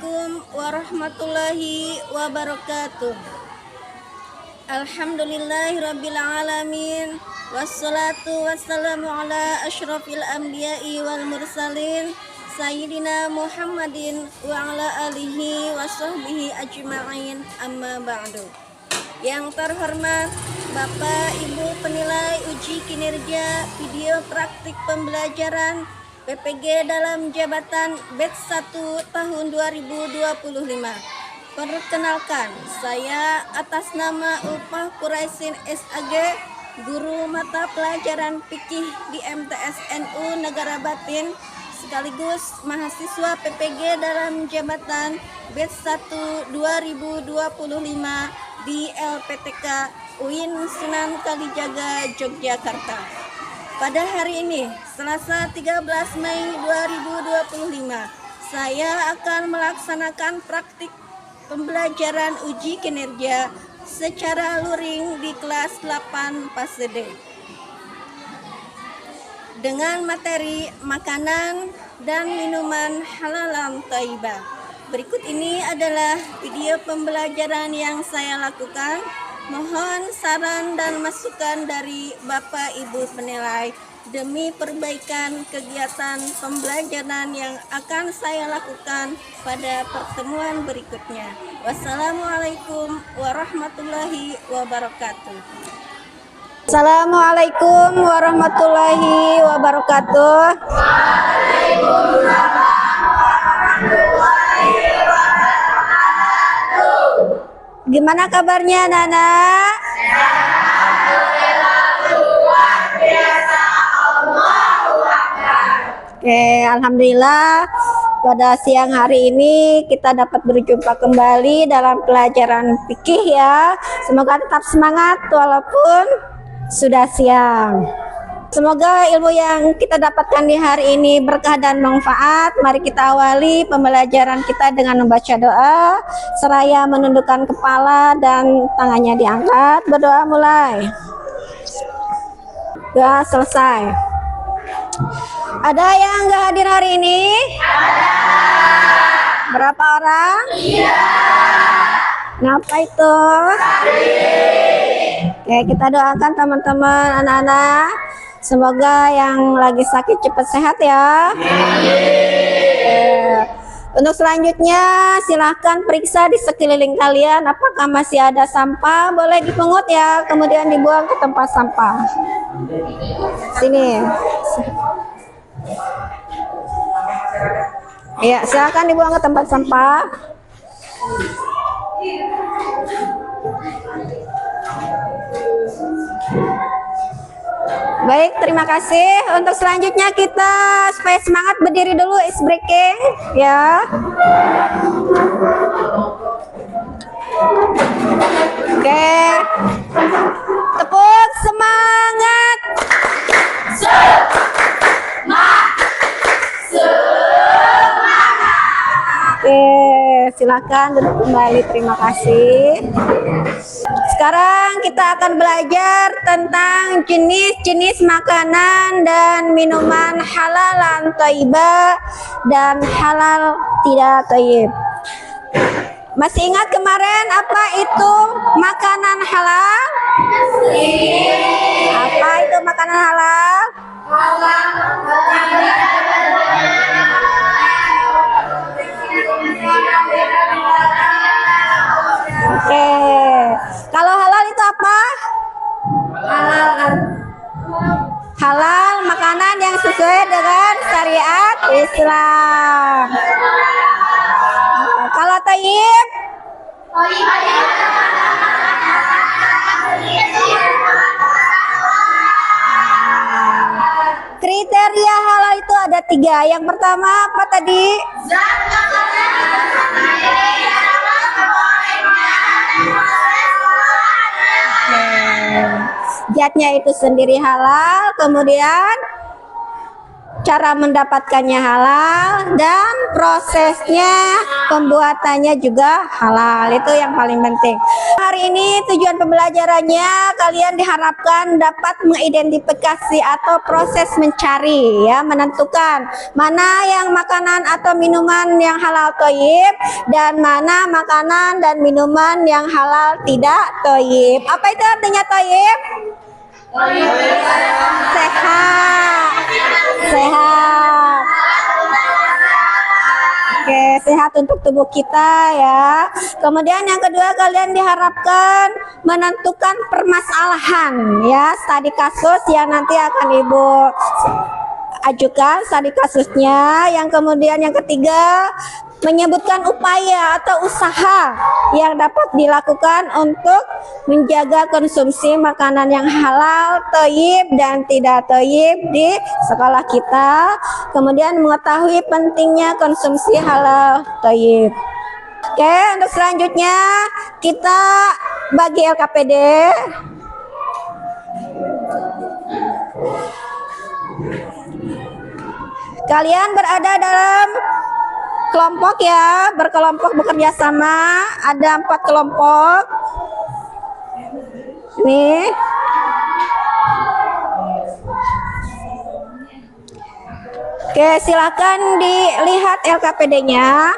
Assalamualaikum warahmatullahi wabarakatuh. Alhamdulillahirabbil alamin. Wassalatu wassalamu ala asyrafil anbiya'i wal mursalin Sayyidina Muhammadin wa ala alihi wa sahbihi ajma'in, amma ba'du. Yang terhormat Bapak Ibu penilai uji kinerja video praktik pembelajaran PPG dalam jabatan batch 1 tahun 2025. Perkenalkan, saya atas nama Ulfah Quraisin SAG, guru mata pelajaran fikih di MTS NU Negara Batin, sekaligus mahasiswa PPG dalam jabatan batch 1 2025 di LPTK UIN Sunan Kalijaga, Yogyakarta. Pada hari ini, Selasa 13 Mei 2025, saya akan melaksanakan praktik pembelajaran uji kinerja secara luring di kelas 8 fase D dengan materi makanan dan minuman halalan thayyibah. Berikut ini adalah video pembelajaran yang saya lakukan. Mohon saran dan masukan dari Bapak Ibu penilai demi perbaikan kegiatan pembelajaran yang akan saya lakukan pada pertemuan berikutnya. Wassalamualaikum warahmatullahi wabarakatuh. Assalamualaikum warahmatullahi wabarakatuh. Waalaikumsalam warahmatullahi wabarakatuh. Gimana kabarnya, Nana? Alhamdulillah, luar biasa. Allahu Akbar. Oke, alhamdulillah pada siang hari ini kita dapat berjumpa kembali dalam pelajaran fikih ya. Semoga tetap semangat walaupun sudah siang. Semoga ilmu yang kita dapatkan di hari ini berkah dan manfaat. Mari kita awali pembelajaran kita dengan membaca doa, seraya menundukkan kepala dan tangannya diangkat. Berdoa mulai. Doa selesai. Ada yang nggak hadir hari ini? Ada. Berapa orang? Iya. Kenapa itu? Oke, kita doakan teman-teman anak-anak. Semoga yang lagi sakit cepat sehat ya. Untuk selanjutnya silahkan periksa di sekeliling kalian apakah masih ada sampah, boleh dipungut ya, kemudian dibuang ke tempat sampah. Sini. Ya, silahkan dibuang ke tempat sampah. Baik, terima kasih. Untuk selanjutnya kita supaya semangat berdiri dulu, is breaking ya. Oke. Tepuk semangat. Oke, silakan duduk kembali. Terima kasih. Sekarang kita akan belajar tentang jenis-jenis makanan dan minuman halalan thayyibah dan halal tidak thayyib. Masih ingat kemarin apa itu makanan halal? Apa itu makanan halal? Oke. Kalau halal itu apa? Halal makanan yang sesuai dengan syariat Islam. Kalau thayyib? Kriteria halal itu ada 3. Yang pertama apa tadi? Zatnya itu sendiri halal, kemudian cara mendapatkannya halal, dan prosesnya pembuatannya juga halal. Itu yang paling penting. Hari ini tujuan pembelajarannya kalian diharapkan dapat mengidentifikasi atau proses mencari, ya, menentukan mana yang makanan atau minuman yang halal thayyib dan mana makanan dan minuman yang halal tidak thayyib. Apa itu artinya thayyib? Sehat. Sehat. Oke, sehat untuk tubuh kita, ya. Kemudian yang kedua, kalian diharapkan menentukan permasalahan, ya, studi kasus yang nanti akan Ibu ajukan studi kasusnya. Yang kemudian yang ketiga, menyebutkan upaya atau usaha yang dapat dilakukan untuk menjaga konsumsi makanan yang halal, thayyib dan tidak thayyib di sekolah kita. Kemudian mengetahui pentingnya konsumsi halal, thayyib. Oke, untuk selanjutnya kita bagi LKPD. Kalian berada dalam kelompok, ya, berkelompok bekerja sama. Ada 4 kelompok. Nih. Oke, silakan dilihat LKPD-nya.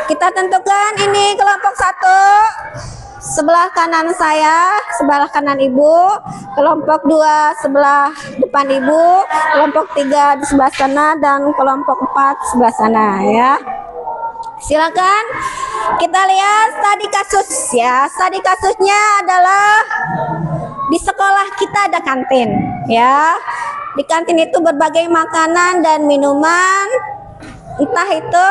Kita tentukan ini kelompok 1 sebelah kanan saya, sebelah kanan Ibu, kelompok 2 sebelah depan Ibu, kelompok 3 di sebelah sana, dan kelompok 4 sebelah sana, ya. Silakan kita lihat studi kasus, ya. Studi kasusnya adalah di sekolah kita ada kantin, ya. Di kantin itu berbagai makanan dan minuman, entah itu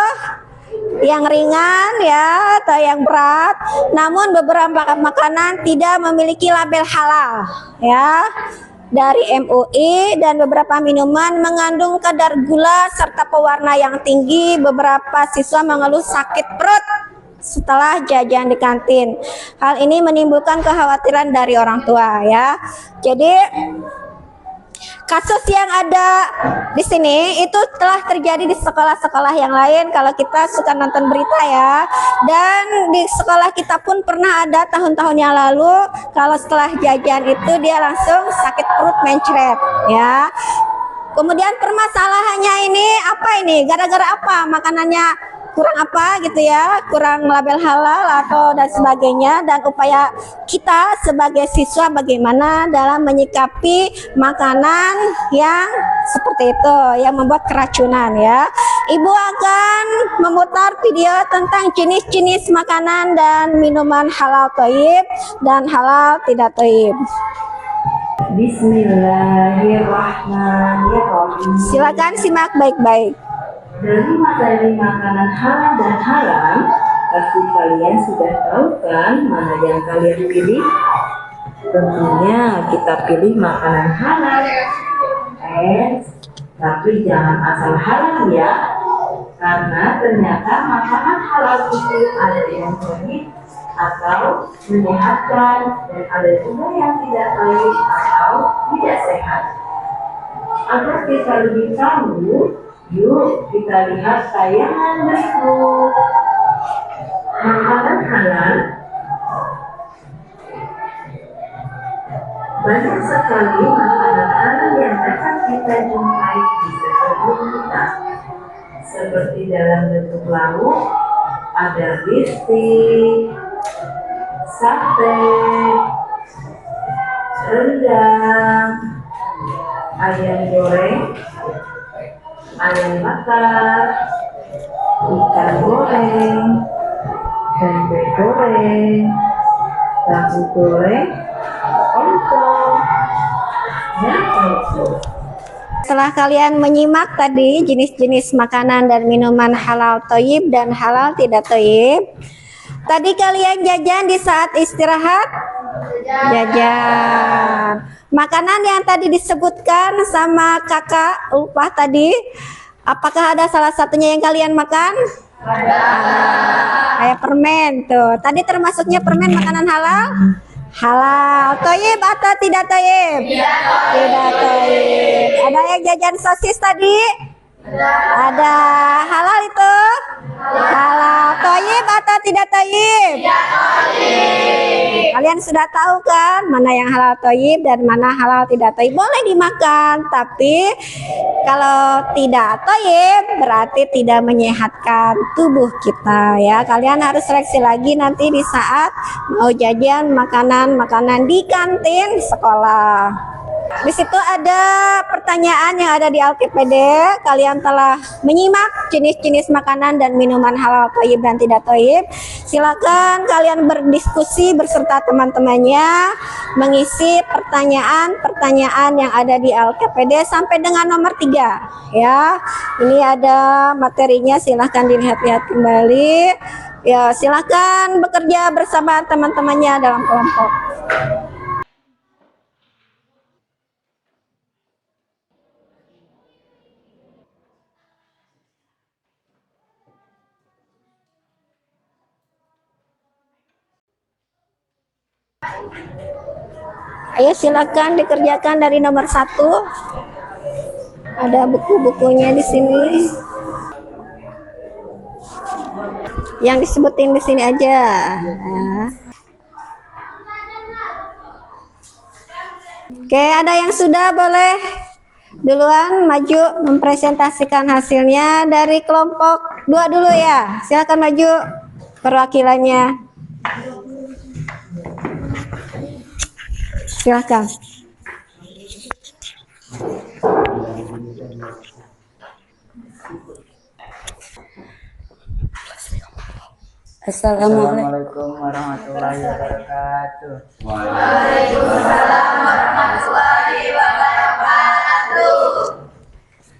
yang ringan, ya, atau yang berat. Namun beberapa makanan tidak memiliki label halal, ya, dari MUI, dan beberapa minuman mengandung kadar gula serta pewarna yang tinggi. Beberapa siswa mengeluh sakit perut setelah jajan di kantin. Hal ini menimbulkan kekhawatiran dari orang tua, ya. Jadi kasus yang ada di sini itu telah terjadi di sekolah-sekolah yang lain kalau kita suka nonton berita, ya. Dan di sekolah kita pun pernah ada tahun-tahun yang lalu kalau setelah jajan itu dia langsung sakit perut mencret, ya. Kemudian permasalahannya ini apa ini? Gara-gara apa? Makanannya kurang apa gitu, ya, kurang label halal atau dan sebagainya. Dan upaya kita sebagai siswa bagaimana dalam menyikapi makanan yang seperti itu, yang membuat keracunan, ya. Ibu akan memutar video tentang jenis-jenis makanan dan minuman halal thayyib dan halal tidak thayyib. Bismillahirrahmanirrahim. Silakan simak baik-baik. Dari materi makanan halal dan haram, pasti kalian sudah tahu kan mana yang kalian pilih? Tentunya kita pilih makanan halal. Tapi jangan asal halal, ya. Karena ternyata makanan halal itu ada yang baik atau menyehatkan, dan ada juga yang tidak baik atau tidak sehat. Agar kita lebih tahu, yuk kita lihat tayangan berikut. Makanan halal banyak sekali makanan halal yang dapat kita jumpai di sekeliling kita. Seperti dalam bentuk lauk, ada bistik, sate, rendang, ayam goreng, ayam bakar, ikan goreng, tempe goreng, tahu goreng, ontong, dan itu. Setelah kalian menyimak tadi jenis-jenis makanan dan minuman halal thayyib dan halal tidak thayyib, tadi kalian jajan di saat istirahat? Jajan. Makanan yang tadi disebutkan sama kakak lupa tadi, apakah ada salah satunya yang kalian makan? Ada. Kayak permen tuh. Tadi termasuknya permen makanan halal? Halal. Toyib atau tidak toyib? Tidak toyib. Ada yang jajan sosis tadi? Ada. Halal itu? Halal. Toyib atau tidak toyib? Kalian sudah tahu kan mana yang halal toyib dan mana halal tidak toyib? Boleh dimakan, tapi kalau tidak toyib berarti tidak menyehatkan tubuh kita ya. Kalian harus seleksi lagi nanti di saat mau jajan makanan di kantin sekolah. Di situ ada pertanyaan yang ada di Alkipede. Kalian telah menyimak jenis-jenis makanan dan minuman halal toyib dan tidak toyib. Silakan kalian berdiskusi beserta teman-temannya, mengisi pertanyaan-pertanyaan yang ada di Alkipede sampai dengan nomor 3 ya. Ini ada materinya, silahkan dilihat-lihat kembali. Ya, silahkan bekerja bersama teman-temannya dalam kelompok. Ayo silakan dikerjakan dari nomor 1. Ada buku-bukunya di sini. Yang disebutin di sini aja. Nah. Oke, ada yang sudah, boleh duluan maju mempresentasikan hasilnya dari kelompok 2 dulu ya. Silakan maju perwakilannya. Silakan. Assalamualaikum warahmatullahi wabarakatuh. Waalaikumsalam warahmatullahi wabarakatuh.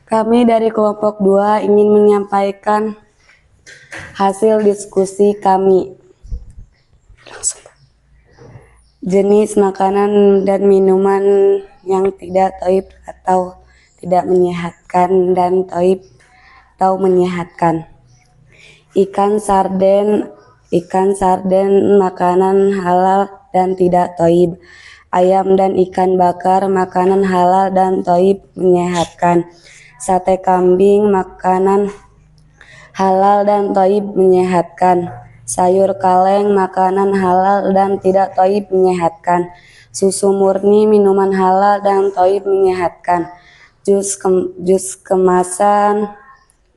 Kami dari kelompok 2 ingin menyampaikan hasil diskusi kami. Jenis makanan dan minuman yang tidak toib atau tidak menyehatkan dan toib atau menyehatkan. Ikan sarden makanan halal dan tidak toib. Ayam dan ikan bakar makanan halal dan toib menyehatkan. Sate kambing makanan halal dan toib menyehatkan. Sayur kaleng makanan halal dan tidak toib menyehatkan. Susu murni minuman halal dan toib menyehatkan. Jus kemasan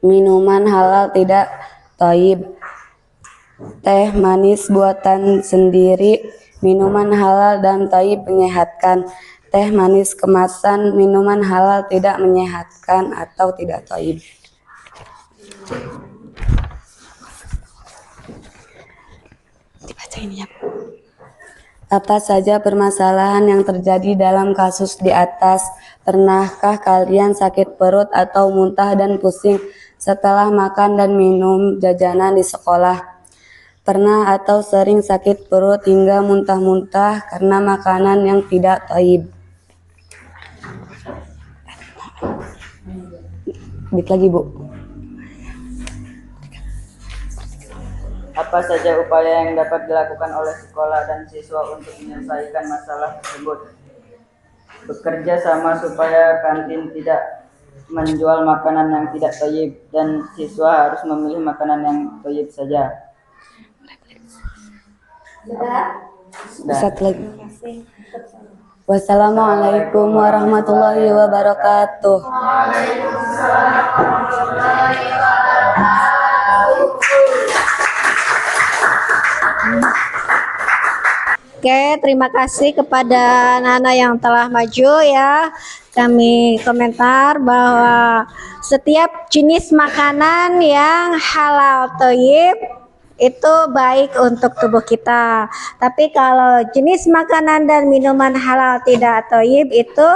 minuman halal tidak toib. Teh manis buatan sendiri minuman halal dan toib menyehatkan. Teh manis kemasan minuman halal tidak menyehatkan atau tidak toib. Apa saja permasalahan yang terjadi dalam kasus di atas? Pernahkah kalian sakit perut atau muntah dan pusing setelah makan dan minum jajanan di sekolah? Pernah atau sering sakit perut hingga muntah-muntah karena makanan yang tidak toib? Balik lagi, Bu. Apa saja upaya yang dapat dilakukan oleh sekolah dan siswa untuk menyelesaikan masalah tersebut? Bekerja sama supaya kantin tidak menjual makanan yang tidak toyib dan siswa harus memilih makanan yang toyib saja. Satu lagi. Wassalamualaikum warahmatullahi wabarakatuh. Oke, terima kasih kepada Nana yang telah maju ya. Kami komentar bahwa setiap jenis makanan yang halal toyib itu baik untuk tubuh kita. Tapi kalau jenis makanan dan minuman halal tidak toyib itu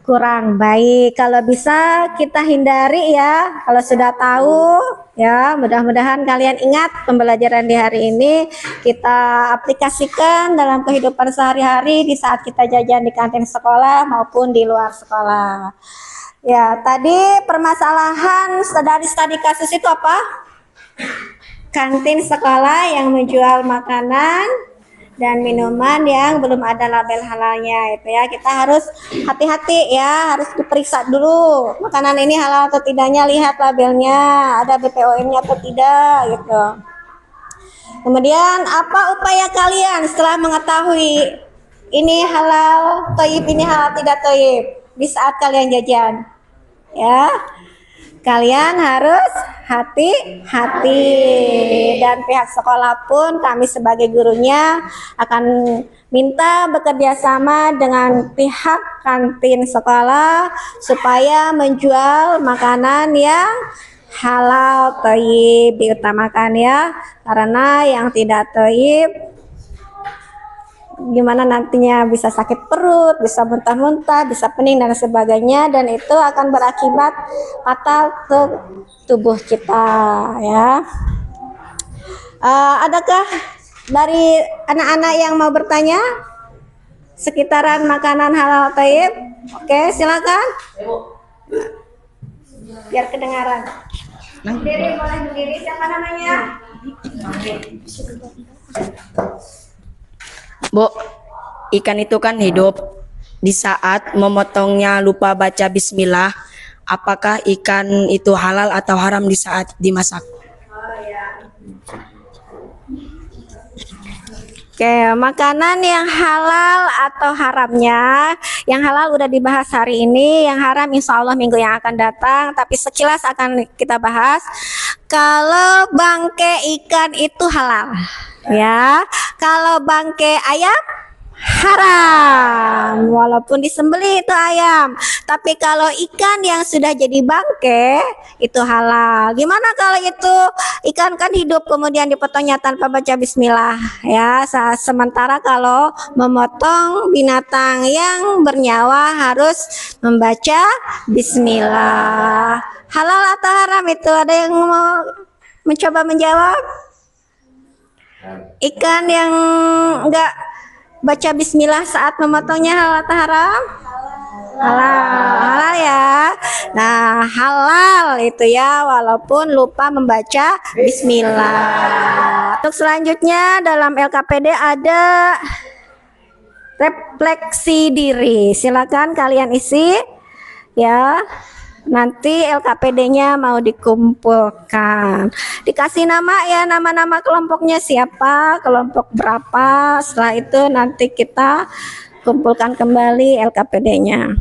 kurang baik. Kalau bisa kita hindari ya. Kalau sudah tahu ya, mudah-mudahan kalian ingat pembelajaran di hari ini kita aplikasikan dalam kehidupan sehari-hari di saat kita jajan di kantin sekolah maupun di luar sekolah. Ya, tadi permasalahan dari studi kasus itu apa? Kantin sekolah yang menjual makanan dan minuman yang belum ada label halalnya itu ya. Kita harus hati-hati ya, harus diperiksa dulu makanan ini halal atau tidaknya, lihat labelnya ada BPOM-nya atau tidak gitu. Kemudian apa upaya kalian setelah mengetahui ini halal thayyib, ini halal tidak thayyib di saat kalian jajan ya? Kalian harus hati-hati, dan pihak sekolah pun kami sebagai gurunya akan minta bekerja sama dengan pihak kantin sekolah supaya menjual makanan yang halal thayyib diutamakan ya, karena yang tidak thayyib gimana nantinya bisa sakit perut, bisa muntah-muntah, bisa pening dan sebagainya, dan itu akan berakibat fatal ke tubuh kita ya. Adakah dari anak-anak yang mau bertanya sekitaran makanan halal thayyib? Oke, silakan. Biar kedengaran. Berdiri, boleh berdiri. Siapa namanya? Bu, ikan itu kan hidup. Di saat memotongnya lupa baca bismillah, apakah ikan itu halal atau haram di saat dimasak? Oke, makanan yang halal atau haramnya, yang halal udah dibahas hari ini, yang haram insya Allah minggu yang akan datang, tapi sekilas akan kita bahas. Kalau bangkai ikan itu halal ya, kalau bangkai ayam haram walaupun disembelih itu ayam, tapi kalau ikan yang sudah jadi bangkai itu halal. Gimana kalau itu ikan kan hidup kemudian dipotongnya tanpa baca bismillah ya, sementara kalau memotong binatang yang bernyawa harus membaca bismillah. Halal atau haram itu, ada yang mau mencoba menjawab? Ikan yang enggak baca bismillah saat memotongnya halal atau haram? Halal ya. Nah, halal itu ya walaupun lupa membaca bismillah. Untuk selanjutnya dalam LKPD ada refleksi diri. Silakan kalian isi ya. Nanti LKPD-nya mau dikumpulkan. Dikasih nama ya, nama-nama kelompoknya siapa, kelompok berapa. Setelah itu nanti kita kumpulkan kembali LKPD-nya.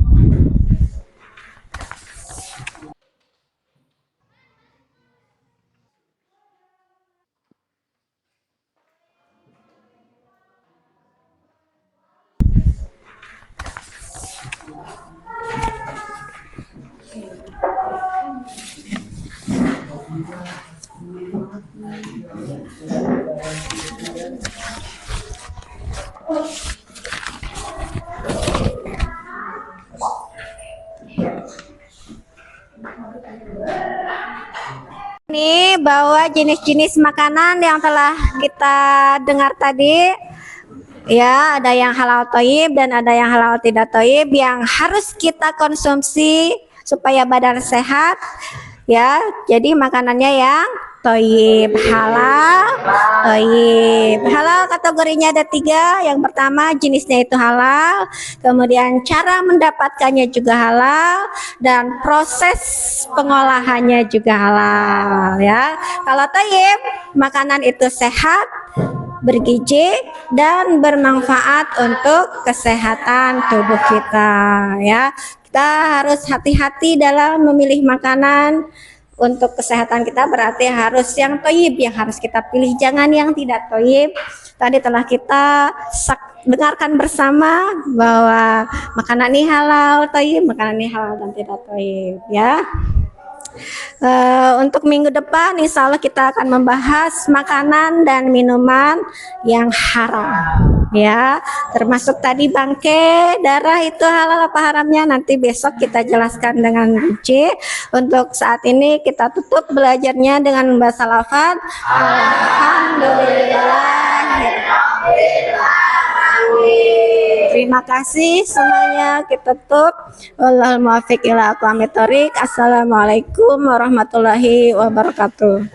Ini bahwa jenis-jenis makanan yang telah kita dengar tadi ya, ada yang halal thayyib dan ada yang halal tidak thayyib yang harus kita konsumsi supaya badan sehat ya. Jadi makanannya yang thayyib, halal, thayyib. Halal kategorinya ada 3. Yang pertama jenisnya itu halal, kemudian cara mendapatkannya juga halal, dan proses pengolahannya juga halal ya. Kalau thayyib, makanan itu sehat, bergizi dan bermanfaat untuk kesehatan tubuh kita ya. Kita harus hati-hati dalam memilih makanan. Untuk kesehatan kita berarti harus yang thayyib yang harus kita pilih, jangan yang tidak thayyib. Tadi telah kita dengarkan bersama bahwa makanan ini halal thayyib, makanan ini halal dan tidak thayyib ya. Untuk minggu depan insya Allah kita akan membahas makanan dan minuman yang haram ya, termasuk tadi bangkai darah itu halal apa haramnya nanti besok kita jelaskan dengan rinci. Untuk saat ini kita tutup belajarnya dengan membaca lafaz alhamdulillah. Terima kasih semuanya, kita tutup. Wallahul muwaffiq ila aqwamit thoriq. Assalamualaikum warahmatullahi wabarakatuh.